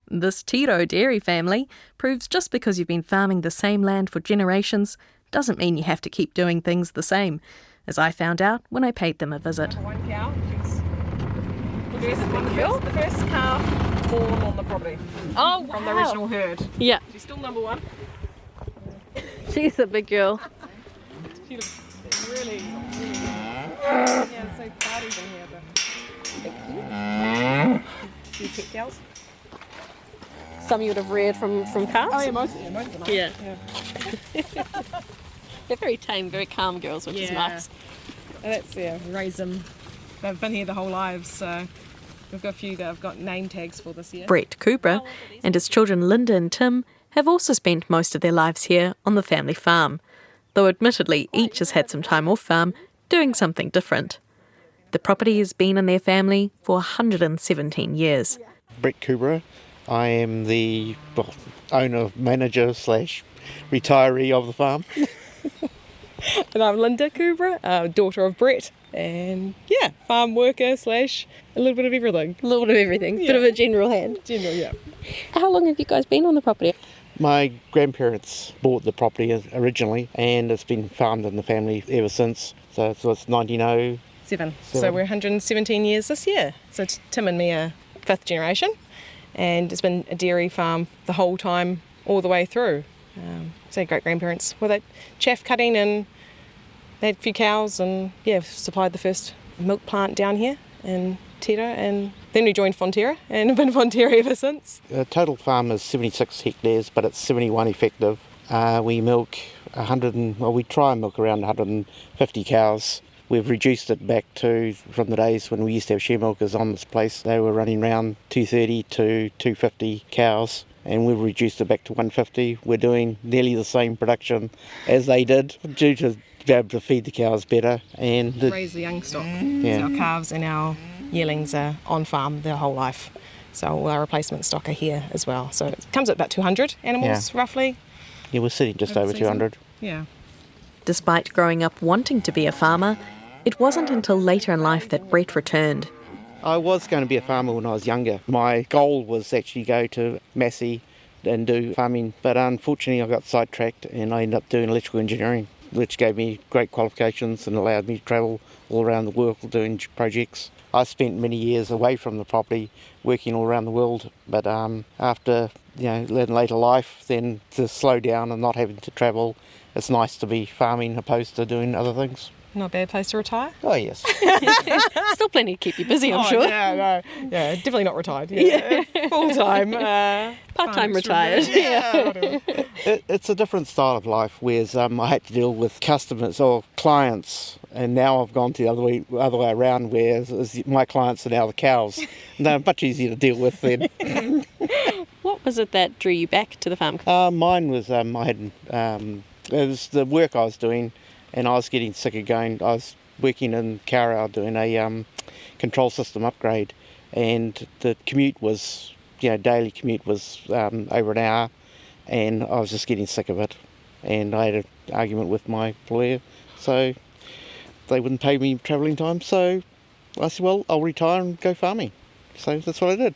This Tirau dairy family proves just because you've been farming the same land for generations doesn't mean you have to keep doing things the same, as I found out when I paid them a visit. One cow, the first calf born on the property. Oh, wow. From the original herd. Yeah. She's still number one. She's a big girl. She looks really yeah, so parties in here, but few pet cows. Some you would have reared from calves? Oh yeah, most of them. Yeah. They're very tame, very calm girls, which is nice. And that's, we raise them. They've been here the whole lives, so we've got a few that I've got name tags for this year. Brett Coubrough and his children Linda and Tim have also spent most of their lives here on the family farm, though admittedly each has had some time off farm doing something different. The property has been in their family for 117 years. Brett Coubrough. I am the owner, manager / retiree of the farm. And I'm Linda Coubrough, daughter of Brett, and farm worker / a little bit of everything. A little bit of everything, bit of a general hand. General, yeah. How long have you guys been on the property? My grandparents bought the property originally, and it's been farmed in the family ever since. So it's 1907. So we're 117 years this year. So Tim and me are 5th generation, and it's been a dairy farm the whole time, all the way through. So great grandparents were that chaff cutting, and they had a few cows, and supplied the first milk plant down here in Tirau, and then we joined Fonterra and have been Fonterra ever since. The total farm is 76 hectares, but it's 71 effective. We milk we try and milk around 150 cows. We've reduced it back to, from the days when we used to have share milkers on this place, they were running around 230 to 250 cows, and we've reduced it back to 150. We're doing nearly the same production as they did, due to be able to feed the cows better. And raise the young stock. So our calves and our yearlings are on farm their whole life. So all our replacement stock are here as well. So it comes at about 200 animals, roughly. Yeah, we're sitting just over 200. Yeah. Despite growing up wanting to be a farmer, it wasn't until later in life that Brett returned. I was going to be a farmer when I was younger. My goal was actually go to Massey and do farming, but unfortunately I got sidetracked and I ended up doing electrical engineering, which gave me great qualifications and allowed me to travel all around the world doing projects. I spent many years away from the property working all around the world, but after later life, then to slow down and not having to travel, it's nice to be farming opposed to doing other things. Not a bad place to retire. Oh, yes. Still plenty to keep you busy, I'm sure. Yeah, definitely not retired. Full-time. Part-time retired. It's a different style of life, whereas I had to deal with customers or clients, and now I've gone to the other way around, where my clients are now the cows. And they're much easier to deal with then. What was it that drew you back to the farm? Mine was, it was the work I was doing, and I was getting sick of going. I was working in Tirau doing a control system upgrade, and the commute was, daily commute was over an hour, and I was just getting sick of it. And I had an argument with my employer, so they wouldn't pay me travelling time. So I said, well, I'll retire and go farming. So that's what I did.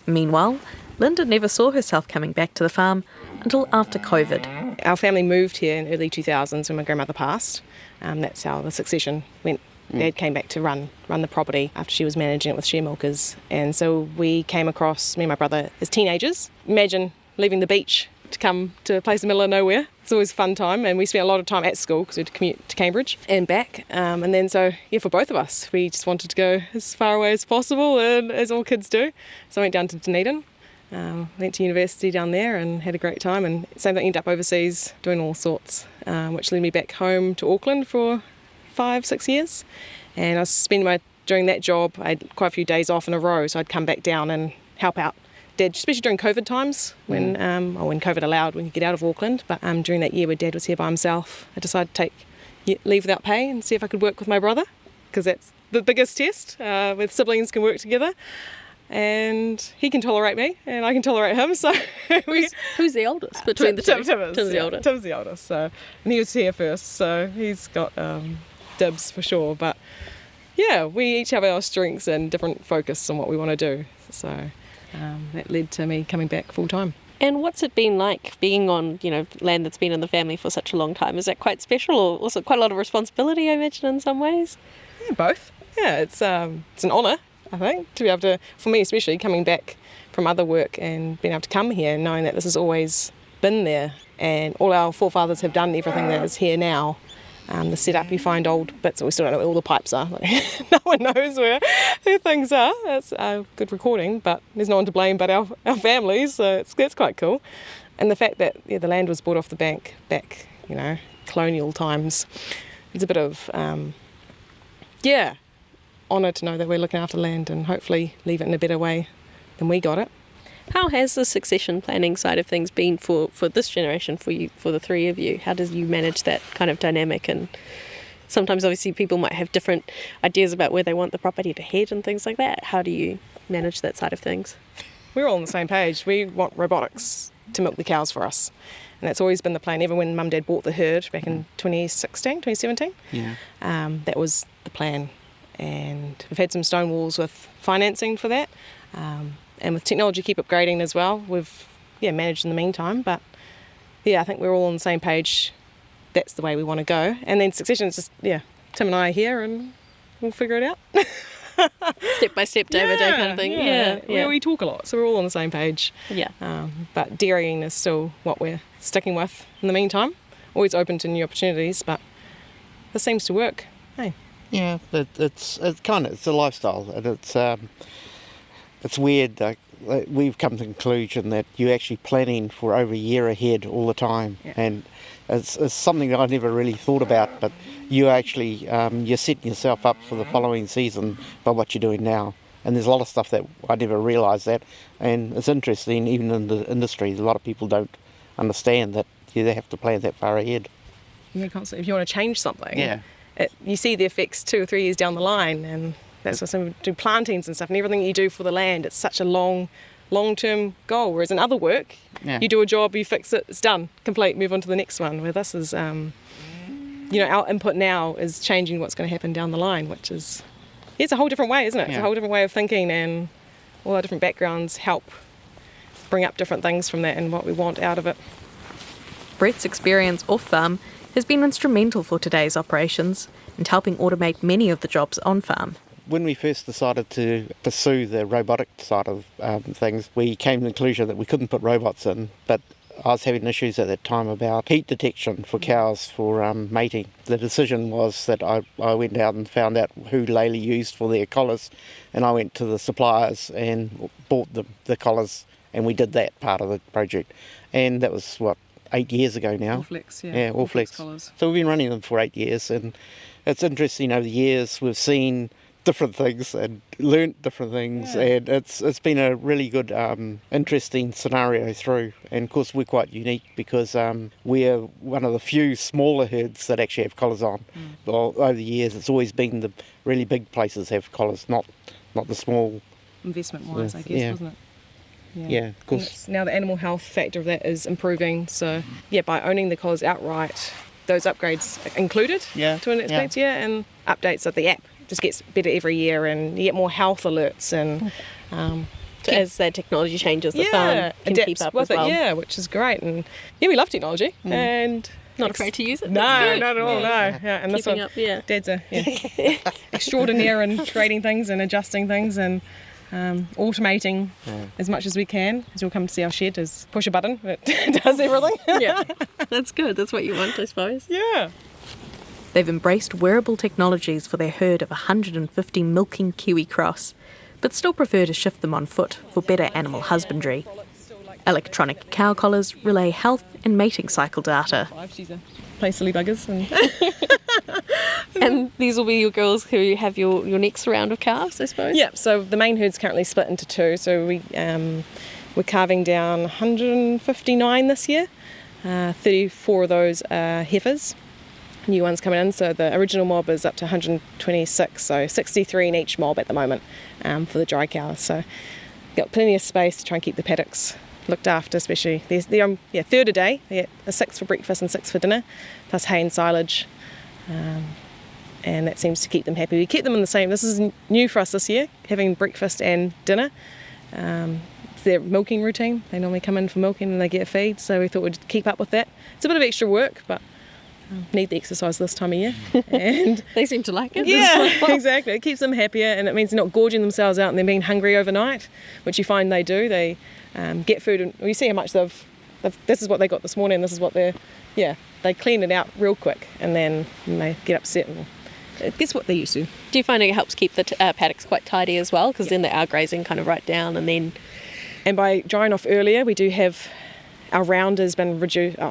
Meanwhile, Linda never saw herself coming back to the farm until after COVID. Our family moved here in early 2000s when my grandmother passed. That's how the succession went. Dad came back to run the property after she was managing it with share milkers. And so we came across, me and my brother, as teenagers. Imagine leaving the beach to come to a place in the middle of nowhere. It's always a fun time, and we spent a lot of time at school because we had to commute to Cambridge and back. And then for both of us, we just wanted to go as far away as possible, and as all kids do. So I went down to Dunedin. Went to university down there and had a great time, and same thing, ended up overseas doing all sorts, which led me back home to Auckland for 5-6 years. And I was spending during that job, I had quite a few days off in a row, so I'd come back down and help out Dad, especially during COVID times, when COVID allowed, when you get out of Auckland. But during that year where Dad was here by himself, I decided to take leave without pay and see if I could work with my brother, because that's the biggest test, where siblings can work together. And he can tolerate me, and I can tolerate him. So who's the oldest between the two? Tim's the oldest. Tim's the oldest. So, and he was here first, so he's got dibs for sure. But we each have our strengths and different focus on what we want to do. So that led to me coming back full time. And what's it been like being on, land that's been in the family for such a long time? Is that quite special, or also quite a lot of responsibility, I imagine, in some ways? Yeah, both. Yeah, it's an honour, I think, to be able to, for me especially, coming back from other work and being able to come here and knowing that this has always been there and all our forefathers have done everything that is here now. The setup, you find old bits, and we still don't know where all the pipes are. No one knows where things are. That's good recording, but there's no one to blame but our families, so that's quite cool. And the fact that the land was bought off the bank back, colonial times, it's a bit of, honour to know that we're looking after land and hopefully leave it in a better way than we got it. How has the succession planning side of things been for this generation, for you, for the three of you? How do you manage that kind of dynamic? And sometimes obviously people might have different ideas about where they want the property to head and things like that. How do you manage that side of things? We're all on the same page. We want robotics to milk the cows for us. And that's always been the plan. Even when Mum and Dad bought the herd back in 2017, that was the plan. And we've had some stone walls with financing for that. And with technology keep upgrading as well, we've managed in the meantime. But I think we're all on the same page. That's the way we want to go. And then succession is just, Tim and I are here and we'll figure it out. Step by step, day by day kind of thing. Yeah. We talk a lot, so we're all on the same page. Yeah. But dairying is still what we're sticking with in the meantime. Always open to new opportunities, but this seems to work. Hey. Yeah, it's a lifestyle, and it's weird. We've come to the conclusion that you're actually planning for over a year ahead all the time, and it's something that I never really thought about. But you actually you're setting yourself up for the following season by what you're doing now. And there's a lot of stuff that I never realised that, and it's interesting. Even in the industry, a lot of people don't understand that they have to plan that far ahead. Yeah, constantly. If you want to change something, you see the effects 2 or 3 years down the line, and that's what some do plantings and stuff, and everything you do for the land. It's such a long-term goal. Whereas in other work, you do a job, you fix it, it's done, complete, move on to the next one. Where this is, our input now is changing what's going to happen down the line, which is, it's a whole different way, isn't it? It's a whole different way of thinking, and all our different backgrounds help bring up different things from that and what we want out of it. Brett's experience off-farm has been instrumental for today's operations and helping automate many of the jobs on-farm. When we first decided to pursue the robotic side of things, we came to the conclusion that we couldn't put robots in, but I was having issues at that time about heat detection for cows for mating. The decision was that I went out and found out who Laley used for their collars, and I went to the suppliers and bought the collars, and we did that part of the project. And that was, 8 years ago now. Allflex, Yeah, Allflex collars. So we've been running them for 8 years, and it's interesting over the years. We've seen different things and learnt different things, and it's been a really good, interesting scenario through. And of course, we're quite unique because we're one of the few smaller herds that actually have collars on. Well, over the years, it's always been the really big places have collars, not the small. Investment-wise, I guess, wasn't it? Yeah, of course. Now the animal health factor of that is improving. So, by owning the collars outright, those upgrades included to an aspect, and updates of the app just gets better every year, and you get more health alerts, and So as that technology changes, the farm can keep up with as well. it, which is great. And we love technology, and not afraid to use it. No, not at all. No, and this one, up, Dad's a extraordinaire in creating things and adjusting things and automating as much as we can. As you'll come to see our shed, is push a button, it does everything. That's good. That's what you want, I suppose. Yeah. They've embraced wearable technologies for their herd of 150 milking Kiwi cross, but still prefer to shift them on foot for better animal husbandry. Electronic cow collars relay health and mating cycle data. She's a play silly buggers. And these will be your girls who have your next round of calves, I suppose? Yeah, so the main herd's currently split into 2. So we're carving down 159 this year. 34 of those are heifers. New ones coming in, so the original mob is up to 126, so 63 in each mob at the moment for the dry cows. So got plenty of space to try and keep the paddocks looked after, especially they're third a day. They get a 6 for breakfast and 6 for dinner, plus hay and silage, and that seems to keep them happy. We keep them in the same. This is new for us this year, having breakfast and dinner. their milking routine. They normally come in for milking and they get a feed, so we thought we'd keep up with that. It's a bit of extra work, but need the exercise this time of year. And They seem to like it. yeah, exactly. It keeps them happier, and it means they're not gorging themselves out and then being hungry overnight, which you find they do. They get food, and you see how much they've. This is what they got this morning. This is what they clean it out real quick, and then they get upset. And it's what they used to. Do you find it helps keep the paddocks quite tidy as well? Because then they are grazing kind of right down, and then... And by drying off earlier, we do have our round has been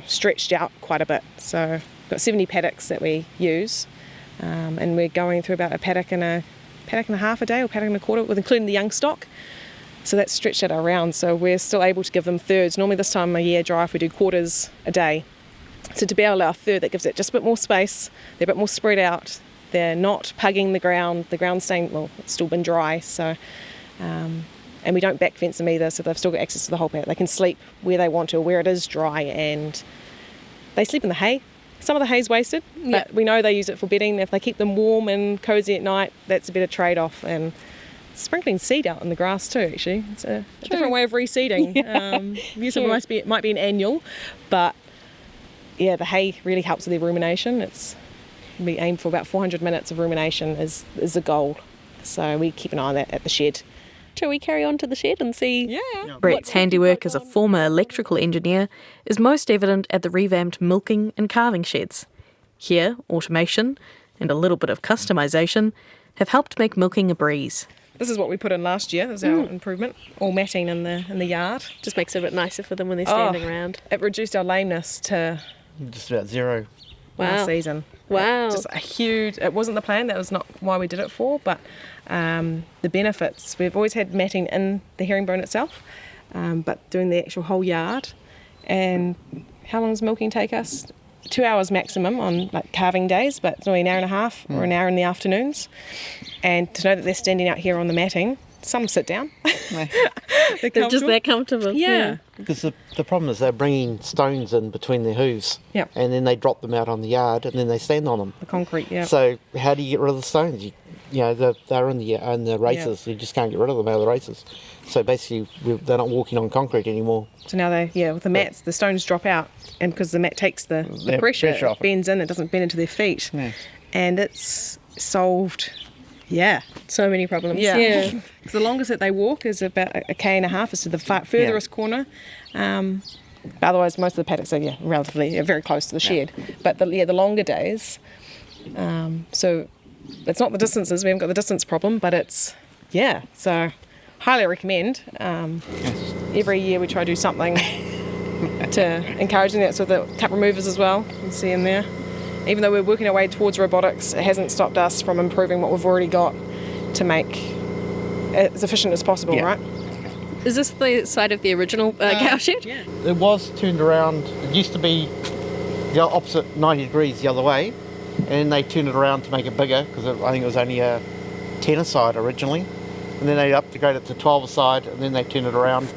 stretched out quite a bit. So we've got 70 paddocks that we use, and we're going through about a paddock and a half a day, or paddock and a quarter, with including the young stock. So that's stretched out our round. So we're still able to give them thirds. Normally this time of year, dry off, we do quarters a day. So to be able to allow a third, that gives it just a bit more space. They're a bit more spread out. They're not pugging the ground. The ground's staying, it's still been dry. So, and we don't back fence them either, so they've still got access to the whole paddock. They can sleep where they want to, or where it is dry, and they sleep in the hay. Some of the hay's wasted, but we know they use it for bedding. If they keep them warm and cosy at night, that's a better trade-off. And sprinkling seed out in the grass too, actually. It's a different way of reseeding. Usually it might be an annual, but yeah, the hay really helps with their rumination. We aim for about 400 minutes of rumination is the goal. So we keep an eye on that at the shed. Shall we carry on to the shed and see? Yeah. Brett's handiwork as a former electrical engineer is most evident at the revamped milking and calving sheds. Here, automation and a little bit of customisation have helped make milking a breeze. This is what we put in last year. This is our improvement. All matting in the yard. Just makes it a bit nicer for them when they're standing around. It reduced our lameness to Just about zero. last season. Wow. Just a huge. It wasn't the plan. That was not why we did it for. But the benefits. We've always had matting in the herringbone itself, but doing the actual whole yard. And how long does milking take us? 2 hours maximum on like calving days, but it's only an hour and a half or an hour in the afternoons. And to know that they're standing out here on the matting, some sit down. They're just that comfortable. Yeah. Because the problem is they're bringing stones in between their hooves, Yep. and then they drop them out on the yard, and then they stand on them. The concrete, yeah. So how do you get rid of the stones? They're in the races. You just can't get rid of them out of the races. So basically, they're not walking on concrete anymore. So now with the mats, the stones drop out, and because the mat takes the pressure, off it bends in, it doesn't bend into their feet. Yeah. And it's solved, So many problems. Yeah. Because the longest that they walk is about a K and a half, is to the furthest corner. Otherwise, most of the paddocks are relatively very close to the shed. But the longer days, so it's not the distances, we haven't got the distance problem, but it's, so highly recommend. Every year we try to do something to encourage them. That's with the cup removers as well, you can see in there. Even though we're working our way towards robotics, it hasn't stopped us from improving what we've already got to make it as efficient as possible, right? Is this the side of the original cow shed? Yeah. It was turned around. It used to be the opposite 90 degrees the other way, and they turned it around to make it bigger, because I think it was only a 10-a-side originally, and then they upgraded it to 12-a-side, and then they turned it around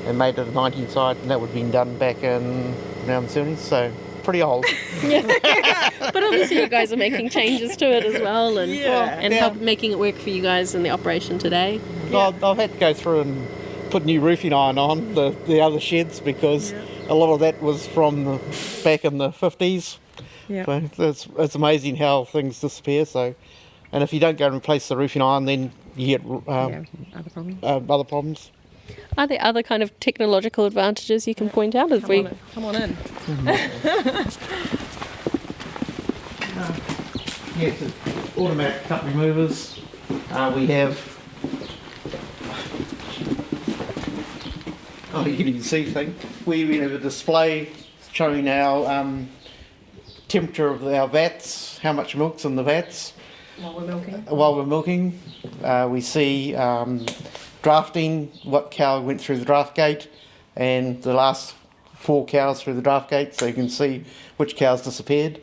and made it a 19-side, and that would have been done back in around the 70s, so pretty old. But obviously you guys are making changes to it as well, and help making it work for you guys in the operation today. I've had to go through and put new roofing iron on the other sheds, because a lot of that was from back in the 50s. Yeah. So it's amazing how things disappear. So, and if you don't go and replace the roofing iron, then you get Other problems. other problems. Are there other kind of technological advantages you can point out? Come on in. Yes, it's automatic cup removers. We have. Oh, you can even see things. We have a display showing our temperature of our vats, how much milk's in the vats. While we're milking, we see drafting, what cow went through the draft gate, and the last 4 cows through the draft gate, so you can see which cows disappeared.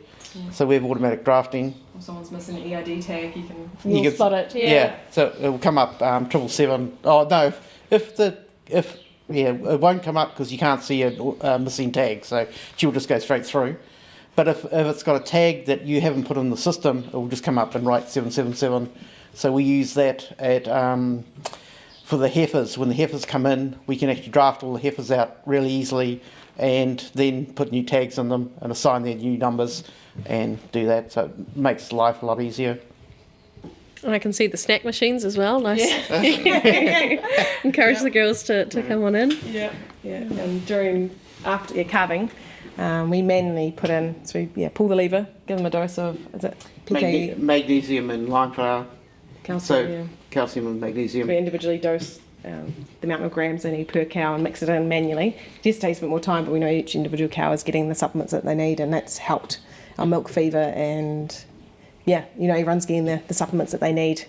So we have automatic drafting. If someone's missing an EID tag, you You'll spot it. Yeah, so it will come up 777. Oh no, it won't come up because you can't see a missing tag, so she'll just go straight through. But if it's got a tag that you haven't put in the system, it will just come up and write 777. So we use that at for the heifers, when the heifers come in, we can actually draft all the heifers out really easily and then put new tags on them and assign their new numbers and do that. So it makes life a lot easier. And I can see the snack machines as well. Nice. Encourage the girls to come on in. Yeah. And after calving, we manually put in, so we pull the lever, give them a dose of, is it PKE? Magnesium and lime flour. Calcium, So calcium and magnesium. We individually dose the amount of grams they need per cow and mix it in manually. It just takes a bit more time, but we know each individual cow is getting the supplements that they need, and that's helped our milk fever. And everyone's getting the supplements that they need,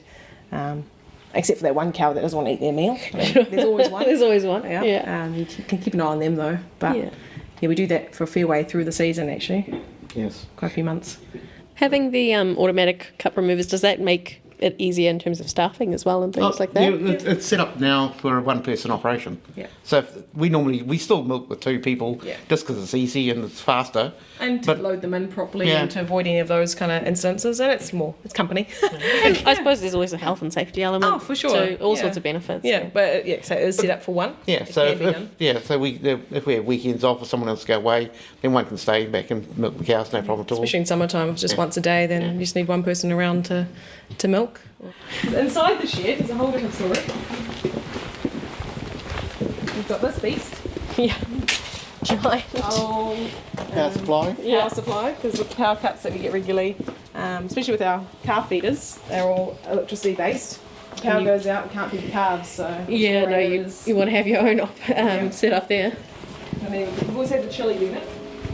except for that one cow that doesn't want to eat their meal. I mean, there's always one. There's always one. Yeah. You can keep an eye on them though. But we do that for a fair way through the season actually. Yes. Quite a few months. Having the automatic cup removers, does that make it easier in terms of staffing as well and things like that? Yeah, it's set up now for a one-person operation. Yeah. So we still milk with 2 people just because it's easy and it's faster. And to load them in properly and to avoid any of those kind of incidences, and it's company. And I suppose there's always a health and safety element. Oh, for sure. So all sorts of benefits. Yeah, but so it is set up for one. Yeah, so if we have weekends off or someone else go away, then one can stay back and milk the cows, no problem at all. Especially in summertime, if it's just once a day, then you just need one person around to milk. Inside the shed is a whole different story. We've got this beast. Yeah. Giant. Power supply. Power supply, because with the power cuts that we get regularly, especially with our calf feeders, they're all electricity based. Power goes out, we can't feed the calves, so you want to have your own set up there. And then we've always had the chilli unit.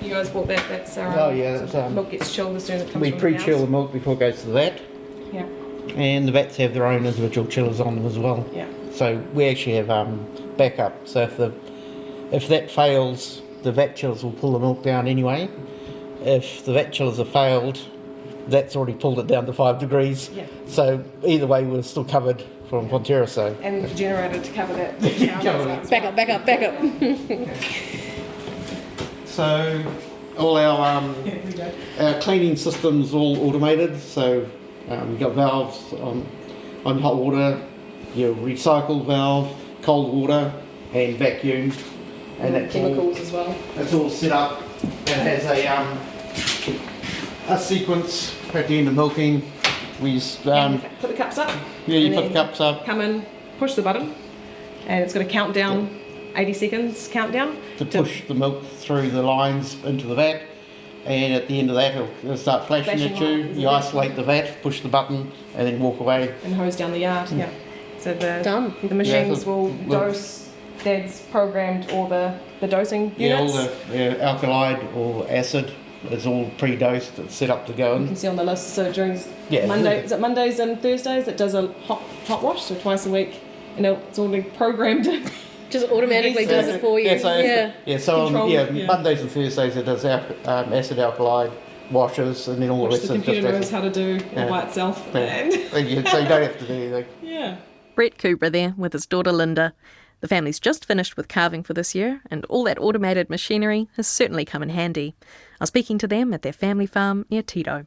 You guys bought that. That's our milk gets chilled as soon as it comes We from pre-chill the the milk before it goes to the vat. Yeah. And the vats have their own individual chillers on them as well. Yeah. So we actually have backup. So if that fails, the vat chillers will pull the milk down anyway. If the vat chillers have failed, that's already pulled it down to 5 degrees. Yeah. So either way, we're still covered from Fonterra. So And the generator to cover that. Back up. So all our cleaning system's all automated. So we've got valves on hot water, your recycle valve, cold water, and vacuum. And that's chemicals as well. It's all set up. It has a sequence at the end of milking. We just, put the cups up. Yeah, you put the cups up. Come in, push the button, and it's got a countdown, 80 seconds countdown. To push the milk through the lines into the vat. And at the end of that, it'll start flashing at you. You isolate the vat, push the button, and then walk away. And hose down the yard. Yeah. So the machines Yeah, will dose. Dad's programmed all the dosing units. All the alkali or acid is all pre-dosed. It's set up to go You in. can see on the list. So during Yeah. is it Mondays and Thursdays? It does a hot wash, so twice a week. And it's already programmed. Just automatically does it for you. So Mondays and Thursdays it does acid alkali washes, and then all the rest the of computer knows how to do all by itself. Yeah. So you don't have to do anything. Yeah. Brett Coubrough there with his daughter Linda. The family's just finished with calving for this year, and all that automated machinery has certainly come in handy. I was speaking to them at their family farm near Tirau.